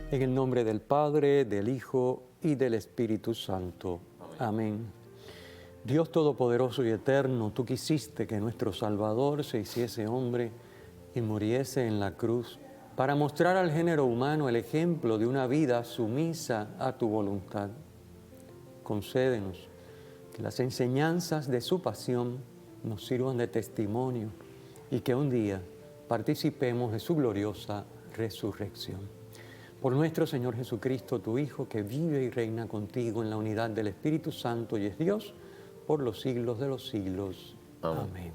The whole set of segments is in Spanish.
En el nombre del Padre, del Hijo y del Espíritu Santo. Amén. Dios Todopoderoso y Eterno, tú quisiste que nuestro Salvador se hiciese hombre y muriese en la cruz para mostrar al género humano el ejemplo de una vida sumisa a tu voluntad. Concédenos que las enseñanzas de su pasión nos sirvan de testimonio y que un día participemos de su gloriosa resurrección. Por nuestro Señor Jesucristo, tu Hijo, que vive y reina contigo en la unidad del Espíritu Santo y es Dios por los siglos de los siglos. Amén.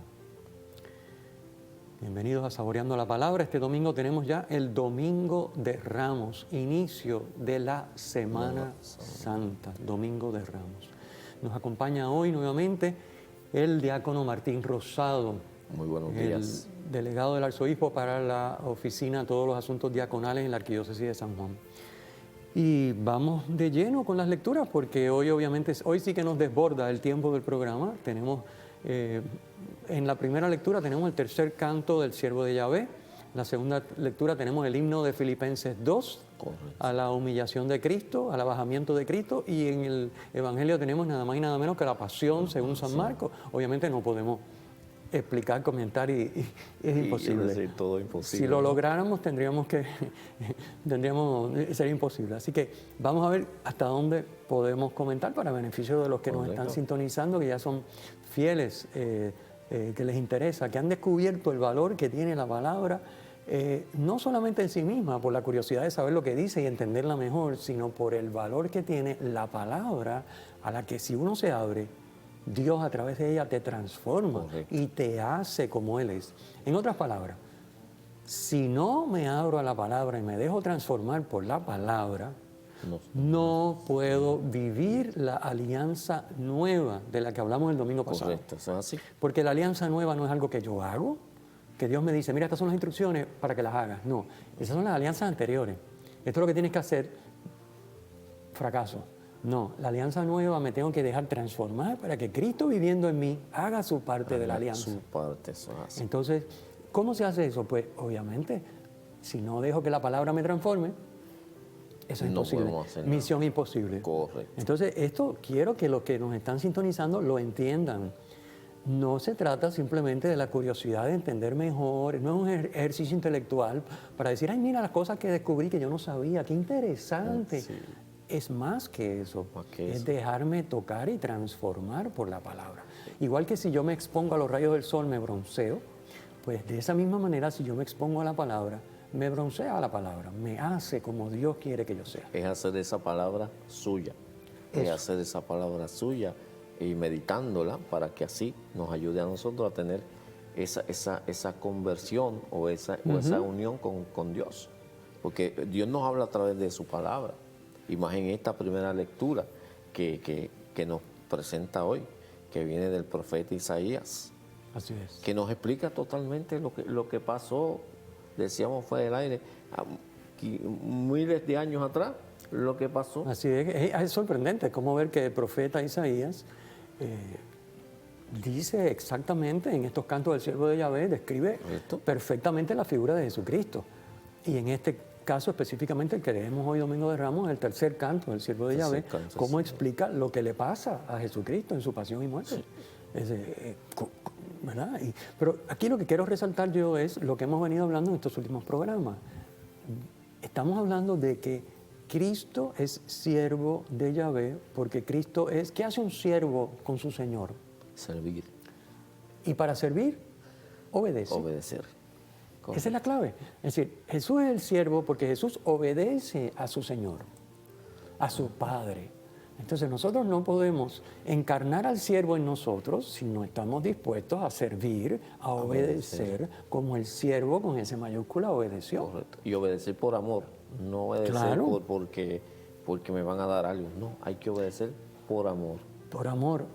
Bienvenidos a Saboreando la Palabra. Este domingo tenemos ya el Domingo de Ramos, inicio de la Semana Santa, Domingo de Ramos. Nos acompaña hoy nuevamente el diácono Martín Rosado. Muy buenos días. El delegado del arzobispo para la oficina de todos los asuntos diaconales en la Arquidiócesis de San Juan. Y vamos de lleno con las lecturas, porque hoy obviamente, hoy sí que nos desborda el tiempo del programa. Tenemos, en la primera lectura tenemos el tercer canto del siervo de Yahvé. La segunda lectura tenemos el himno de Filipenses 2, correcto, a la humillación de Cristo, al abajamiento de Cristo. Y en el Evangelio tenemos nada más y nada menos que la pasión según San Marcos. Obviamente no podemos explicar, comentar y es imposible. Decir todo imposible. Si lo lográramos sería imposible. Así que vamos a ver hasta dónde podemos comentar para beneficio de los que nos están sintonizando, que ya son fieles, que les interesa, que han descubierto el valor que tiene la palabra, no solamente en sí misma, por la curiosidad de saber lo que dice y entenderla mejor, sino por el valor que tiene la palabra a la que si uno se abre, Dios a través de ella te transforma. Correcto. Y te hace como Él es. En otras palabras, si no me abro a la palabra y me dejo transformar por la palabra, no puedo vivir la alianza nueva de la que hablamos el domingo pasado. Correcto, ¿eso es así? Porque la alianza nueva no es algo que yo hago, que Dios me dice, mira, estas son las instrucciones para que las hagas. No, esas son las alianzas anteriores. Esto es lo que tienes que hacer, fracaso. No, la alianza nueva me tengo que dejar transformar para que Cristo viviendo en mí haga su parte de la alianza. Su parte, eso es así. Entonces, ¿cómo se hace eso? Pues obviamente, si no dejo que la palabra me transforme, eso es imposible. Misión imposible. Correcto. Entonces, esto quiero que los que nos están sintonizando lo entiendan. No se trata simplemente de la curiosidad de entender mejor, no es un ejercicio intelectual para decir, ay, mira las cosas que descubrí que yo no sabía, qué interesante. Sí. Es más que eso, es dejarme tocar y transformar por la palabra. Igual que si yo me expongo a los rayos del sol, me bronceo, pues de esa misma manera, si yo me expongo a la palabra, me broncea la palabra, me hace como Dios quiere que yo sea. Es hacer esa palabra suya, es hacer esa palabra suya y meditándola para que así nos ayude a nosotros a tener esa conversión o esa unión con Dios. Porque Dios nos habla a través de su palabra. Y más en esta primera lectura que nos presenta hoy, que viene del profeta Isaías. Así es. Que nos explica totalmente lo que pasó, decíamos fue del aire, miles de años atrás, lo que pasó. Así es sorprendente cómo ver que el profeta Isaías dice exactamente en estos cantos del siervo de Yahvé, describe perfectamente la figura de Jesucristo. Y en este caso específicamente el que leemos hoy Domingo de Ramos, el tercer canto del siervo de Yahvé, cómo explica lo que le pasa a Jesucristo en su pasión y muerte. Sí. ¿Verdad? Pero aquí lo que quiero resaltar yo es lo que hemos venido hablando en estos últimos programas. Estamos hablando de que Cristo es siervo de Yahvé, porque Cristo es... ¿Qué hace un siervo con su Señor? Servir. Y para servir, obedece. Obedecer. Correcto. Esa es la clave. Es decir, Jesús es el siervo porque Jesús obedece a su Señor, a su Padre. Entonces nosotros no podemos encarnar al siervo en nosotros si no estamos dispuestos a servir, a obedecer, como el siervo con S mayúscula obedeció. Correcto. Y obedecer por amor, no obedecer porque me van a dar algo. No, hay que obedecer por amor. Por amor,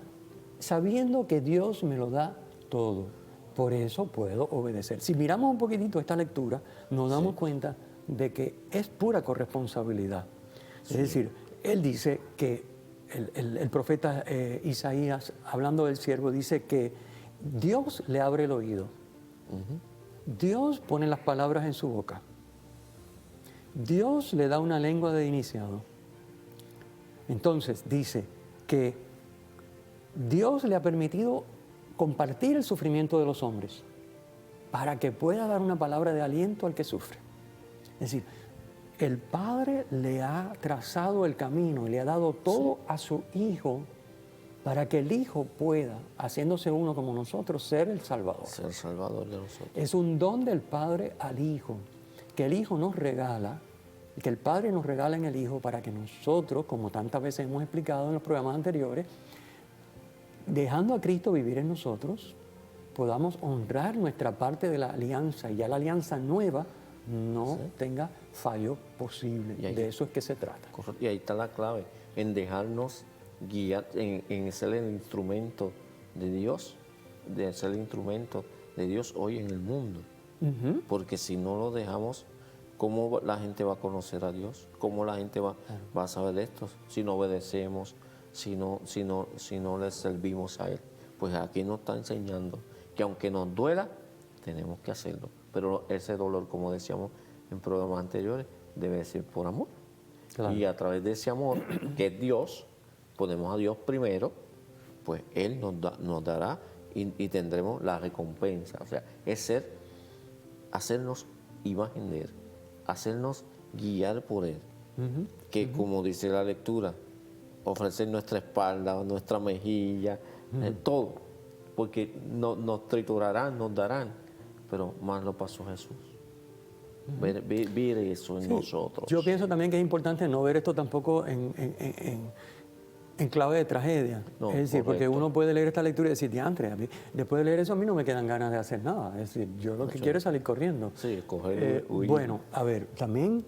sabiendo que Dios me lo da todo. Por eso puedo obedecer. Si miramos un poquitito esta lectura, nos damos cuenta de que es pura corresponsabilidad. Es decir, él dice que el profeta Isaías, hablando del siervo, dice que Dios le abre el oído. Dios pone las palabras en su boca. Dios le da una lengua de iniciado. Entonces dice que Dios le ha permitido compartir el sufrimiento de los hombres para que pueda dar una palabra de aliento al que sufre. Es decir, el Padre le ha trazado el camino y le ha dado todo a su Hijo para que el Hijo pueda, haciéndose uno como nosotros, ser el Salvador. Ser el Salvador de nosotros. Es un don del Padre al Hijo, que el Hijo nos regala, y que el Padre nos regala en el Hijo para que nosotros, como tantas veces hemos explicado en los programas anteriores, dejando a Cristo vivir en nosotros, podamos honrar nuestra parte de la alianza y ya la alianza nueva no tenga fallo posible. De eso es que se trata. Correcto. Y ahí está la clave, en dejarnos guiar, en ser el instrumento de Dios, de ser el instrumento de Dios hoy en el mundo. Porque si no lo dejamos, ¿cómo la gente va a conocer a Dios? ¿Cómo la gente va a saber esto? Si no obedecemos, si no le servimos a Él. Pues aquí nos está enseñando que aunque nos duela, tenemos que hacerlo. Pero ese dolor, como decíamos en programas anteriores, debe ser por amor. Claro. Y a través de ese amor, que es Dios, ponemos a Dios primero, pues Él nos dará y tendremos la recompensa. O sea, es hacernos imagen de Él, hacernos guiar por Él. Que como dice la lectura, ofrecer nuestra espalda, nuestra mejilla, todo. Porque nos triturarán, nos darán, pero más lo pasó Jesús. Ver eso en nosotros. Yo pienso también que es importante no ver esto tampoco en clave de tragedia. No, es decir, correcto. Porque uno puede leer esta lectura y decir, diantre, después de leer eso a mí no me quedan ganas de hacer nada. Es decir, yo lo que quiero es salir corriendo. Sí, coger huir. Bueno, a ver, también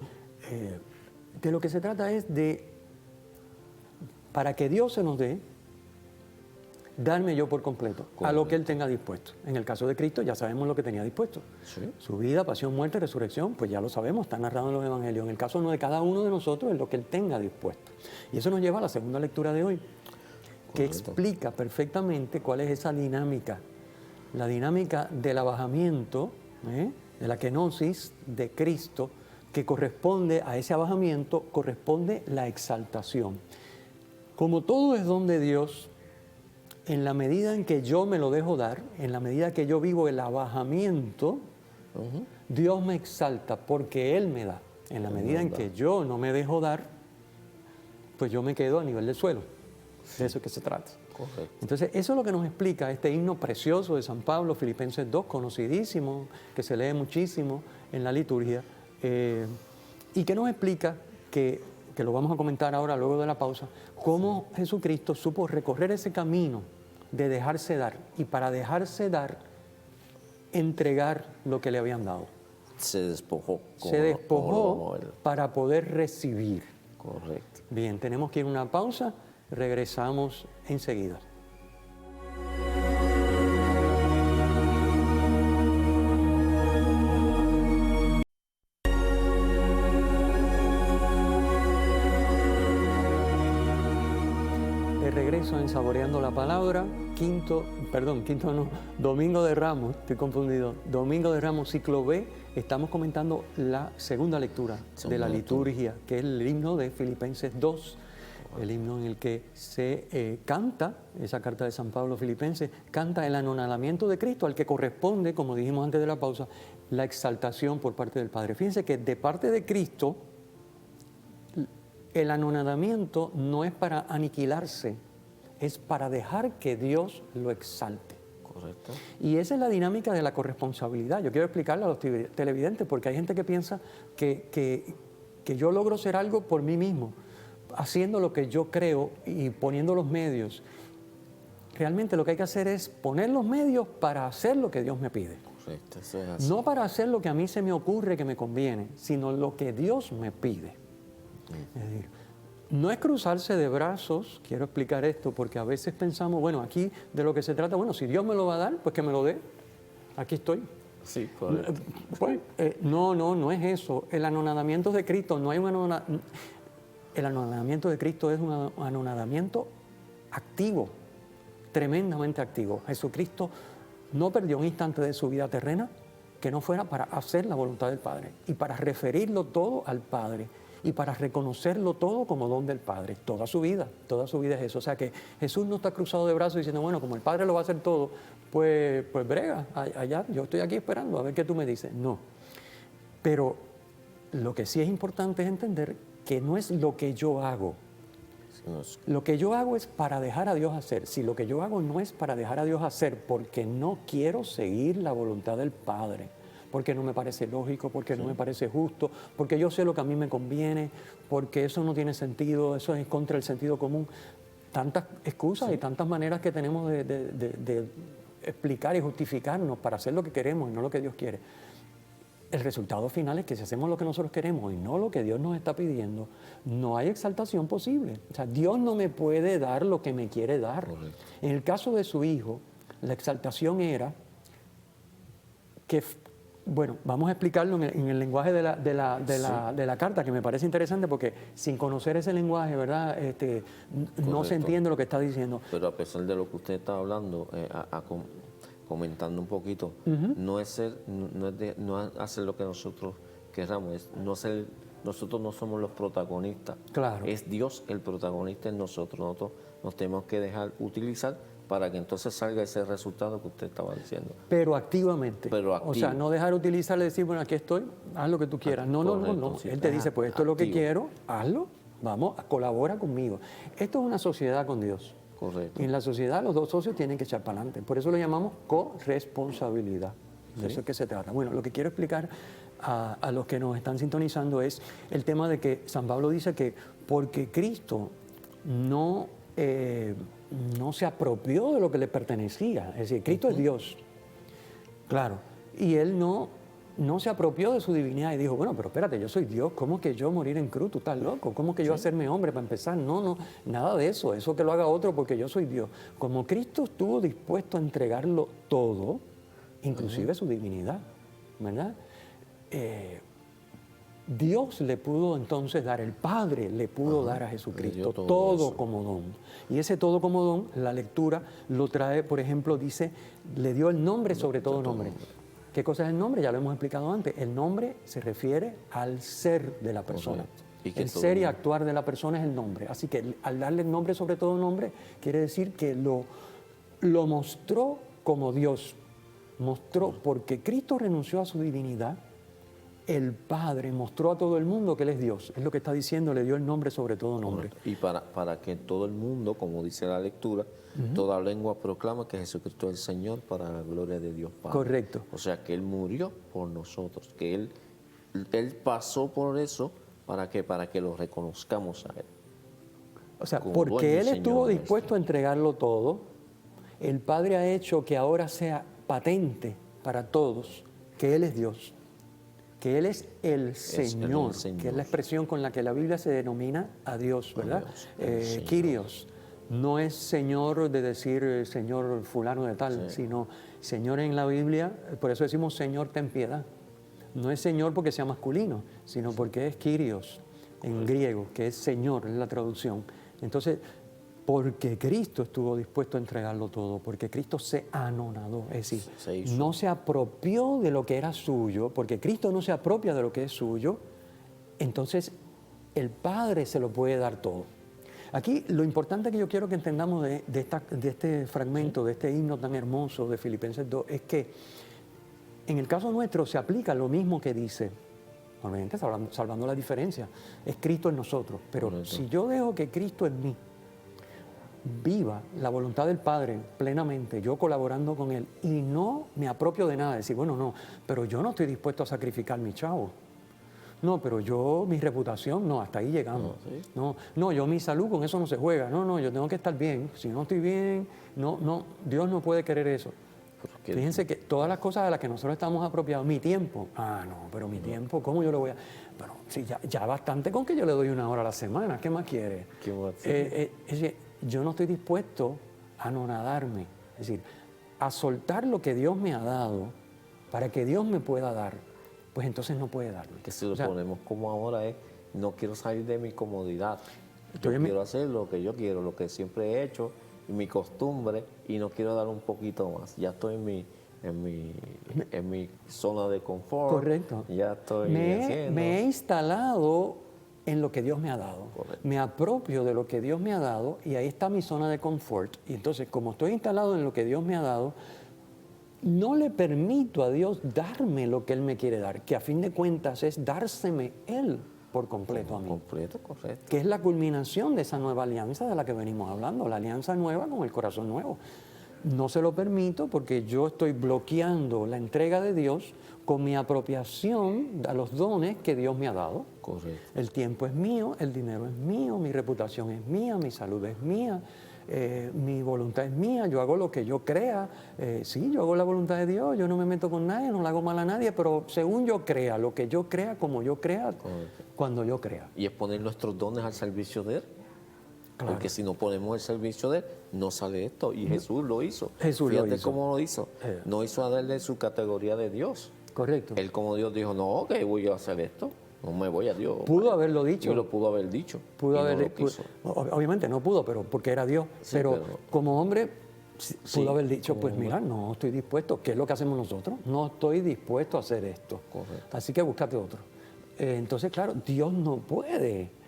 de lo que se trata es de, para que Dios se nos dé, darme yo por completo a lo que Él tenga dispuesto. En el caso de Cristo ya sabemos lo que tenía dispuesto. ¿Sí? Su vida, pasión, muerte, resurrección, pues ya lo sabemos, está narrado en los evangelios. En el caso de cada uno de nosotros es lo que Él tenga dispuesto. Y eso nos lleva a la segunda lectura de hoy, que explica perfectamente cuál es esa dinámica. La dinámica del abajamiento, de la kenosis de Cristo, que corresponde a ese abajamiento, corresponde la exaltación. Como todo es don de Dios, en la medida en que yo me lo dejo dar, en la medida que yo vivo el abajamiento, Dios me exalta porque Él me da. En la medida en que yo no me dejo dar, pues yo me quedo a nivel del suelo. De eso es que se trata. Correcto. Entonces, eso es lo que nos explica este himno precioso de San Pablo, Filipenses 2, conocidísimo, que se lee muchísimo en la liturgia, y que nos explica que lo vamos a comentar ahora luego de la pausa, cómo Jesucristo supo recorrer ese camino de dejarse dar, y para dejarse dar, entregar lo que le habían dado. Se despojó. Se despojó para poder recibir. Correcto. Bien, tenemos que ir a una pausa, regresamos enseguida. En Saboreando la Palabra, Domingo de Ramos, estoy confundido, Domingo de Ramos, ciclo B, estamos comentando la segunda lectura de la liturgia, que es el himno de Filipenses 2, el himno en el que se canta, esa carta de San Pablo Filipenses, canta el anonadamiento de Cristo, al que corresponde, como dijimos antes de la pausa, la exaltación por parte del Padre. Fíjense que de parte de Cristo, el anonadamiento no es para aniquilarse, es para dejar que Dios lo exalte. Correcto. Y esa es la dinámica de la corresponsabilidad. Yo quiero explicarle a los televidentes, porque hay gente que piensa que yo logro ser algo por mí mismo, haciendo lo que yo creo y poniendo los medios. Realmente lo que hay que hacer es poner los medios para hacer lo que Dios me pide. Correcto, eso es así. No para hacer lo que a mí se me ocurre que me conviene, sino lo que Dios me pide. Es decir, no es cruzarse de brazos, quiero explicar esto, porque a veces pensamos, bueno, aquí de lo que se trata, bueno, si Dios me lo va a dar, pues que me lo dé, aquí estoy. Sí, correcto. Pues, no es eso. El anonadamiento de Cristo, no hay el anonadamiento de Cristo es un anonadamiento activo, tremendamente activo. Jesucristo no perdió un instante de su vida terrena que no fuera para hacer la voluntad del Padre y para referirlo todo al Padre y para reconocerlo todo como don del Padre. Toda su vida es eso. O sea que Jesús no está cruzado de brazos diciendo, bueno, como el Padre lo va a hacer todo, pues brega, allá, yo estoy aquí esperando a ver qué tú me dices. No. Pero lo que sí es importante es entender que no es lo que yo hago. Lo que yo hago es para dejar a Dios hacer. Si lo que yo hago no es para dejar a Dios hacer porque no quiero seguir la voluntad del Padre, porque no me parece lógico, porque no me parece justo, porque yo sé lo que a mí me conviene, porque eso no tiene sentido, eso es contra el sentido común. Tantas excusas y tantas maneras que tenemos de explicar y justificarnos para hacer lo que queremos y no lo que Dios quiere. El resultado final es que si hacemos lo que nosotros queremos y no lo que Dios nos está pidiendo, no hay exaltación posible. O sea, Dios no me puede dar lo que me quiere dar. Correcto. En el caso de su hijo, la exaltación era que, bueno, vamos a explicarlo en el lenguaje de la carta, que me parece interesante porque sin conocer ese lenguaje, ¿verdad? No se entiende lo que está diciendo. Pero a pesar de lo que usted está hablando, comentando un poquito, no es hacer lo que nosotros queramos, nosotros no somos los protagonistas, claro. Es Dios el protagonista en nosotros. Nosotros nos tenemos que dejar utilizar para que entonces salga ese resultado que usted estaba diciendo. Pero activamente. O sea, no dejar utilizar y decir, bueno, aquí estoy, haz lo que tú quieras. No. Sí, él te dice, pues esto es lo que quiero, hazlo, vamos, colabora conmigo. Esto es una sociedad con Dios. Correcto. Y en la sociedad los dos socios tienen que echar para adelante. Por eso lo llamamos corresponsabilidad. De eso es que se trata. Bueno, lo que quiero explicar a los que nos están sintonizando es el tema de que San Pablo dice que porque Cristo no se apropió de lo que le pertenecía. Es decir, Cristo es Dios. Claro. Y Él no se apropió de su divinidad y dijo, bueno, pero espérate, yo soy Dios, ¿cómo que yo morir en cruz? Tú estás loco, ¿cómo que yo hacerme hombre para empezar? No, nada de eso, eso que lo haga otro porque yo soy Dios. Como Cristo estuvo dispuesto a entregarlo todo, inclusive su divinidad, ¿verdad? Dios le pudo entonces dar, el Padre le pudo dar a Jesucristo todo como don. Y ese todo como don, la lectura lo trae, por ejemplo, dice, le dio el nombre sobre todo nombre. ¿Qué cosa es el nombre? Ya lo hemos explicado antes. El nombre se refiere al ser de la persona. El ser y actuar de la persona es el nombre. Así que al darle el nombre sobre todo nombre, quiere decir que lo mostró como Dios. Mostró, porque Cristo renunció a su divinidad, el Padre mostró a todo el mundo que Él es Dios. Es lo que está diciendo, le dio el nombre sobre todo nombre. Y para que todo el mundo, como dice la lectura, toda lengua proclama que Jesucristo es el Señor para la gloria de Dios Padre. Correcto. O sea, que Él murió por nosotros, que Él pasó por eso, ¿para qué? Para que lo reconozcamos a Él. O sea, porque Él estuvo dispuesto a entregarlo todo, el Padre ha hecho que ahora sea patente para todos que Él es Dios, que Él es el Señor, que es la expresión con la que la Biblia se denomina a Dios, ¿verdad? Kyrios. No es Señor de decir Señor fulano de tal, sino Señor en la Biblia, por eso decimos Señor ten piedad. No es Señor porque sea masculino, sino porque es Kyrios en griego, que es Señor, es la traducción. Entonces, porque Cristo estuvo dispuesto a entregarlo todo, porque Cristo se anonadó, es decir, no se apropió de lo que era suyo, porque Cristo no se apropia de lo que es suyo, entonces el Padre se lo puede dar todo. Aquí lo importante que yo quiero que entendamos de este fragmento, de este himno tan hermoso de Filipenses 2, es que en el caso nuestro se aplica lo mismo que dice, obviamente salvando la diferencia, es Cristo en nosotros, pero si yo dejo que Cristo en mí viva la voluntad del Padre plenamente, yo colaborando con Él, y no me apropio de nada, decir, bueno, no, pero yo no estoy dispuesto a sacrificar mi chavo. No, pero yo, mi reputación, no, hasta ahí llegamos. No, yo mi salud, con eso no se juega. No, yo tengo que estar bien. Si no estoy bien, no, Dios no puede querer eso. Fíjense que todas las cosas a las que nosotros estamos apropiados, mi tiempo, pero mi tiempo, ¿cómo yo le voy a...? Bueno, sí, ya bastante con que yo le doy 1 hora a la semana, ¿qué más quiere? Es decir, yo no estoy dispuesto a anonadarme, es decir, a soltar lo que Dios me ha dado para que Dios me pueda dar, pues entonces no puede darme. Que si lo ponemos como ahora es, no quiero salir de mi comodidad, yo quiero hacer lo que yo quiero, lo que siempre he hecho, mi costumbre, y no quiero dar un poquito más, ya estoy en en mi zona de confort. Correcto. Ya estoy haciendo. Me he instalado en lo que Dios me ha dado. Correcto. Me apropio de lo que Dios me ha dado y ahí está mi zona de confort. Y entonces, como estoy instalado en lo que Dios me ha dado, no le permito a Dios darme lo que Él me quiere dar, que a fin de cuentas es dárseme Él por completo a mí. Completo, correcto. Que es la culminación de esa nueva alianza de la que venimos hablando, la alianza nueva con el corazón nuevo. No se lo permito porque yo estoy bloqueando la entrega de Dios con mi apropiación a los dones que Dios me ha dado. Correcto. El tiempo es mío, el dinero es mío, mi reputación es mía, mi salud es mía, mi voluntad es mía, yo hago lo que yo crea. Sí, yo hago la voluntad de Dios, yo no me meto con nadie, no le hago mal a nadie, pero según yo crea, lo que yo crea, como yo crea, Correcto. cuando yo crea. Y es poner nuestros dones al servicio de Él. Claro. Porque si no ponemos el servicio de Él, no sale esto. Y Jesús lo hizo. Jesús Fíjate lo hizo. cómo lo hizo. No hizo a darle su categoría de Dios. Correcto. Él como Dios dijo, no, que voy a hacer esto. No me voy a Dios. Pudo haberlo dicho. Y lo pudo haber dicho. Pudo y no haber, lo quiso. obviamente no pudo, pero porque era Dios. Sí, pero pero- como hombre sí, Sí, pudo haber dicho, como pues hombre. mira, no estoy dispuesto. ¿Qué es lo que hacemos nosotros? No estoy dispuesto a hacer esto. Correcto. Así que búscate otro. Entonces, claro, Dios no puede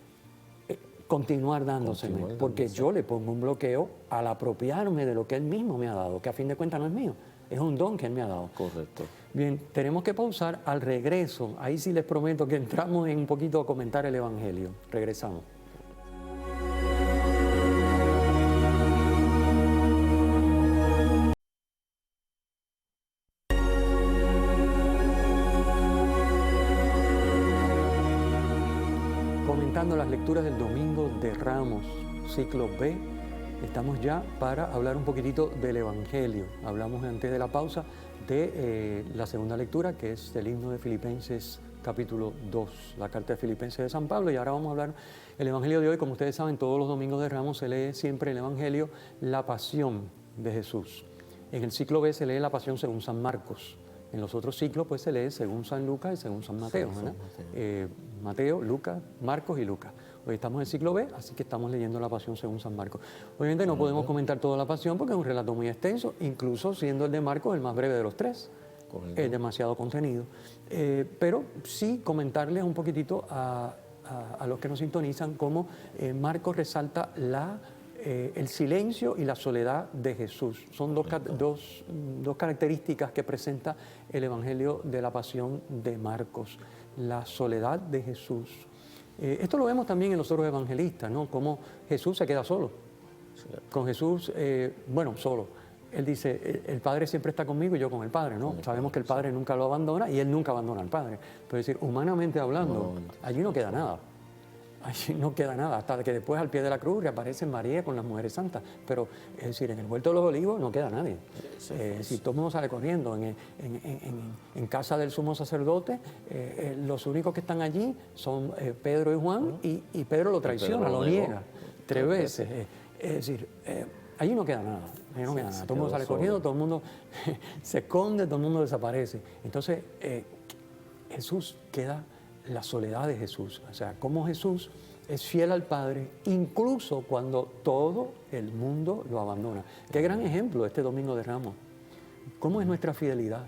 continuar dándoseme, Continuar porque dándose. yo le pongo un bloqueo al apropiarme de lo que Él mismo me ha dado, que a fin de cuentas no es mío, es un don que Él me ha dado. Correcto. Bien, tenemos que pausar. Al regreso, ahí sí les prometo que entramos en un poquito a comentar el Evangelio. Regresamos. Comentando las lecturas del Domingo de Ramos, ciclo B, estamos ya para hablar un poquitito del Evangelio. Hablamos antes de la pausa de la segunda lectura, que es el himno de Filipenses capítulo 2, la carta de Filipenses de San Pablo, y ahora vamos a hablar el Evangelio de hoy. Como ustedes saben, todos los domingos de Ramos se lee siempre el Evangelio, la pasión de Jesús. En el ciclo B se lee la pasión según San Marcos. En los otros ciclos pues se lee según San Lucas y según San Mateo, Sí, ¿verdad? San Mateo. Mateo, Lucas, Marcos y Lucas. Hoy estamos en el ciclo B, así que estamos leyendo la pasión según San Marcos. Obviamente no podemos comentar toda la pasión porque es un relato muy extenso, incluso siendo el de Marcos el más breve de los tres. Correcto. Es demasiado contenido. Pero sí comentarles un poquitito a los que nos sintonizan cómo Marcos resalta el silencio y la soledad de Jesús. Son dos características que presenta el Evangelio de la Pasión de Marcos. La soledad de Jesús. Esto lo vemos también en los otros evangelistas, ¿no? Cómo Jesús se queda solo. Sí. Con Jesús, solo. Él dice, el Padre siempre está conmigo y yo con el Padre, ¿no? Sabemos que el Padre nunca lo abandona y Él nunca abandona al Padre. Pero es decir, humanamente hablando, Humanamente. allí no queda nada. Allí no queda nada, hasta que después al pie de la cruz reaparece María con las mujeres santas. Pero, es decir, en el huerto de los olivos no queda nadie. Sí, Si todo el mundo sale corriendo, en casa del sumo sacerdote, los únicos que están allí son Pedro y Juan, y Pedro lo traiciona, Pedro lo lo negó niega 3 veces. Es decir, allí no queda nada. Allí no queda nada. se Todo el mundo quedó sale solo. corriendo, todo el mundo se esconde, todo el mundo desaparece. Entonces, Jesús queda la soledad de Jesús. O sea, cómo Jesús es fiel al Padre, incluso cuando todo el mundo lo abandona. Qué gran ejemplo este Domingo de Ramos. ¿Cómo es nuestra fidelidad?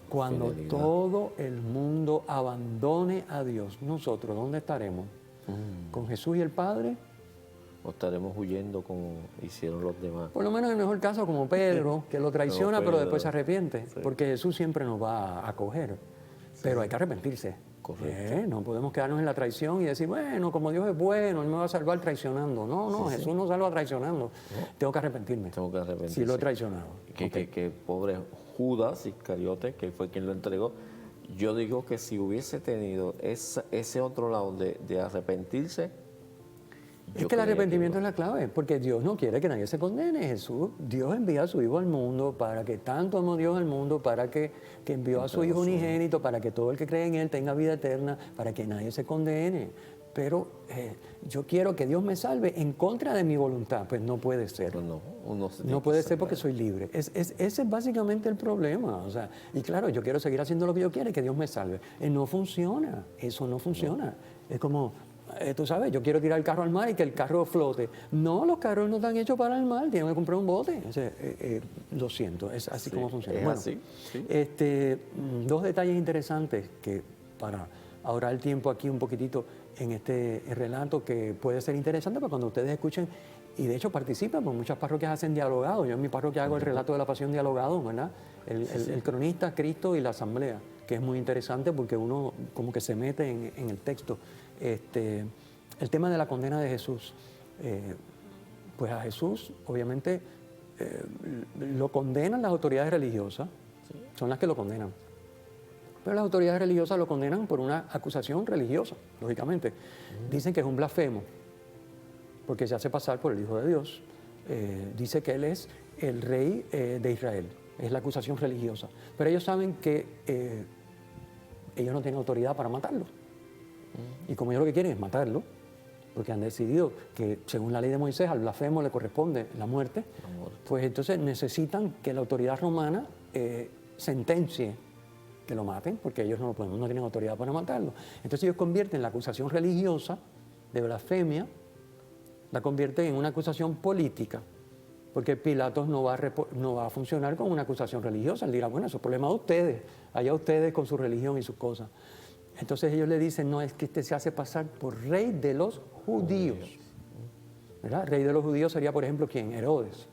Cuando Fidelidad. todo el mundo abandone a Dios, nosotros, ¿dónde estaremos? ¿Con Jesús y el Padre? O estaremos huyendo como hicieron los demás. Por lo menos en el mejor caso como Pedro, que lo traiciona, Como pero Pedro, después se arrepiente, sí. porque Jesús siempre nos va a acoger. Pero hay que arrepentirse. Correcto. No podemos quedarnos en la traición y decir, bueno, como Dios es bueno, Él me va a salvar traicionando. No, Jesús no salva traicionando. Tengo que arrepentirme. Tengo que arrepentirse. Si lo he traicionado. Que pobre Judas Iscariote, que fue quien lo entregó, yo digo que si hubiese tenido ese otro lado de arrepentirse, Es que el arrepentimiento es la clave, porque Dios no quiere que nadie se condene. Dios envía a su Hijo al mundo para que tanto amó Dios al mundo, para que envió a su Hijo unigénito, para que todo el que cree en Él tenga vida eterna, para que nadie se condene. Pero yo quiero que Dios me salve en contra de mi voluntad. Pues no puede ser. pues no, uno se tiene No que puede ser salvar. porque soy libre. Ese es básicamente el problema. O sea, y claro, yo quiero seguir haciendo lo que yo quiero y que Dios me salve. No funciona. Eso no funciona. Es como tú sabes, yo quiero tirar el carro al mar y que el carro flote. No, los carros no están hechos para el mar, tienen que comprar un bote. O sea, lo siento, es así como funciona. Es Bueno, así, sí. Dos detalles interesantes que para ahorrar el tiempo aquí un poquitito en este relato que puede ser interesante para cuando ustedes escuchen y de hecho participan, porque muchas parroquias hacen dialogados. Yo en mi parroquia hago el relato de la pasión dialogado, ¿verdad? El cronista, Cristo y la asamblea, que es muy interesante porque uno como que se mete en el texto. El tema de la condena de Jesús, pues a Jesús obviamente lo condenan las autoridades religiosas, son las que lo condenan. Pero las autoridades religiosas lo condenan por una acusación religiosa, lógicamente. Dicen que es un blasfemo, porque se hace pasar por el Hijo de Dios. Dice que Él es el rey de Israel, es la acusación religiosa. Pero ellos saben que ellos no tienen autoridad para matarlo. Y como ellos lo que quieren es matarlo, porque han decidido que según la ley de Moisés al blasfemo le corresponde la muerte, pues entonces necesitan que la autoridad romana sentencie que lo maten, porque ellos no tienen autoridad para matarlo. Entonces ellos convierten la acusación religiosa de blasfemia, la convierten en una acusación política, porque Pilatos no va a funcionar con una acusación religiosa. Él dirá, bueno, eso es problema de ustedes, allá ustedes con su religión y sus cosas. Entonces ellos le dicen, no, es que este se hace pasar por rey de los judíos. ¿Verdad? Rey de los judíos sería, por ejemplo, ¿quién? Herodes.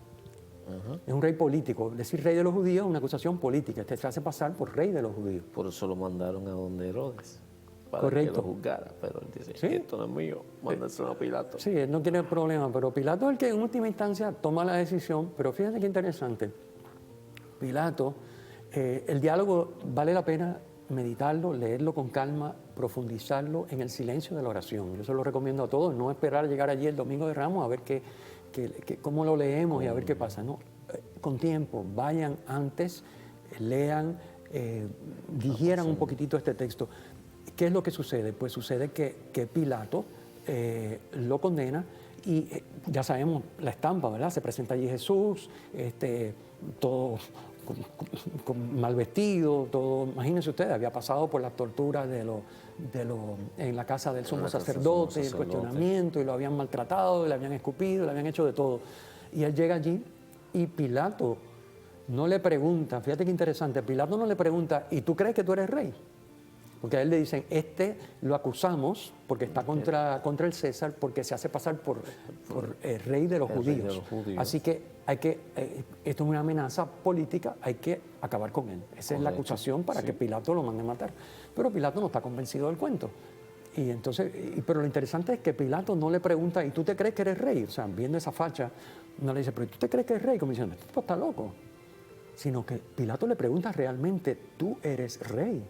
Es un rey político. Decir rey de los judíos es una acusación política. Este se hace pasar por rey de los judíos. Por eso lo mandaron a donde Herodes, para Correcto. que lo juzgara. Pero él dice, ¿Sí? esto no es mío, mándaselo a Pilato. Sí, él no tiene problema, pero Pilato es el que en última instancia toma la decisión. Pero fíjense qué interesante. Pilato, el diálogo vale la pena meditarlo, leerlo con calma, profundizarlo en el silencio de la oración. Yo se lo recomiendo a todos, no esperar a llegar allí el Domingo de Ramos a ver cómo lo leemos y a ver qué pasa. No, con tiempo, vayan antes, lean, digieran un poquitito este texto. ¿Qué es lo que sucede? Pues sucede que Pilato lo condena y ya sabemos la estampa, ¿verdad? Se presenta allí Jesús, todo mal vestido, todo, imagínense ustedes, había pasado por las torturas en la casa del sumo sacerdote, el cuestionamiento, y lo habían maltratado, le habían escupido, le habían hecho de todo. Y él llega allí y Pilato no le pregunta, fíjate qué interesante, Pilato no le pregunta, ¿y tú crees que tú eres rey? Porque a él le dicen, lo acusamos porque está contra el César, porque se hace pasar por el rey de los judíos. Así que esto es una amenaza política, hay que acabar con él. Esa es la acusación para que Pilato lo mande a matar. Pero Pilato no está convencido del cuento. Y entonces, pero lo interesante es que Pilato no le pregunta, ¿y tú te crees que eres rey? O sea, viendo esa facha, no le dice, ¿pero tú te crees que eres rey? Como diciendo, este tipo está loco. Sino que Pilato le pregunta realmente, ¿tú eres rey?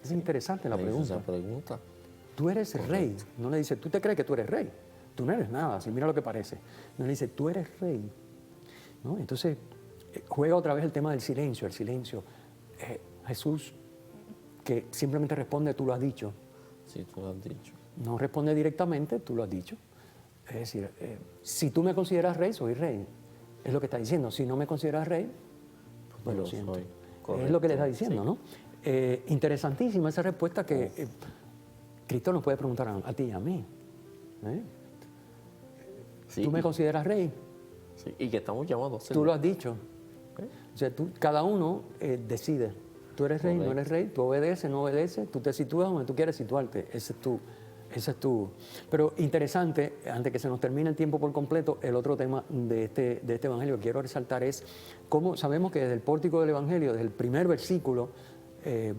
Es interesante la pregunta. Esa pregunta. Tú eres rey. No le dice, ¿tú te crees que tú eres rey? Tú no eres nada, así mira lo que parece. No le dice, tú eres rey. ¿No? Entonces, juega otra vez el tema del silencio. El silencio. Jesús, que simplemente responde, tú lo has dicho. Sí, tú lo has dicho. No responde directamente, tú lo has dicho. Es decir, si tú me consideras rey, soy rey. Es lo que está diciendo. Si no me consideras rey, pues lo siento. Es lo que le está diciendo, ¿no? Interesantísima esa respuesta que Cristo nos puede preguntar a ti y a mí. Sí, ¿Tú me consideras rey? Sí, y que estamos llamados a hacerlo. Tú lo has dicho. O sea, cada uno decide. Tú eres rey, no eres rey, tú obedeces, no obedeces, tú te sitúas donde tú quieres situarte. Ese es tu. Pero interesante, antes que se nos termine el tiempo por completo, el otro tema de este evangelio que quiero resaltar es cómo sabemos que desde el pórtico del evangelio, desde el primer versículo,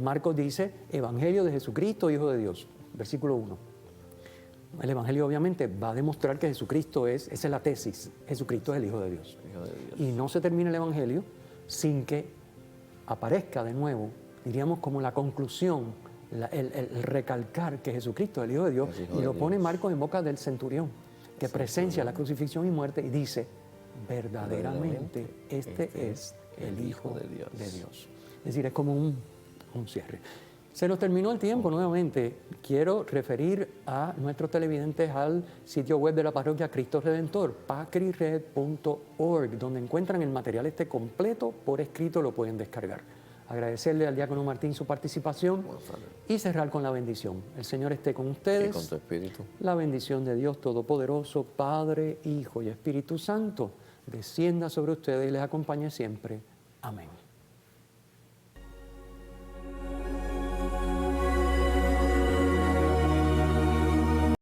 Marcos dice, Evangelio de Jesucristo, Hijo de Dios, versículo 1. El Evangelio obviamente va a demostrar que Jesucristo esa es la tesis, Jesucristo es el Hijo de Dios. Hijo de Dios. Y no se termina el Evangelio sin que aparezca de nuevo, diríamos como la conclusión, el recalcar que Jesucristo es el Hijo de Dios, y lo pone Marcos en boca del centurión, que presencia la crucifixión y muerte y dice, verdaderamente este es el Hijo de Dios. Es decir, es como un cierre. Se nos terminó el tiempo nuevamente. Quiero referir a nuestros televidentes al sitio web de la parroquia Cristo Redentor, pacrired.org, donde encuentran el material completo por escrito, lo pueden descargar. Agradecerle al diácono Martín su participación y cerrar con la bendición. El Señor esté con ustedes. Y con tu espíritu. La bendición de Dios Todopoderoso, Padre, Hijo y Espíritu Santo, descienda sobre ustedes y les acompañe siempre. Amén.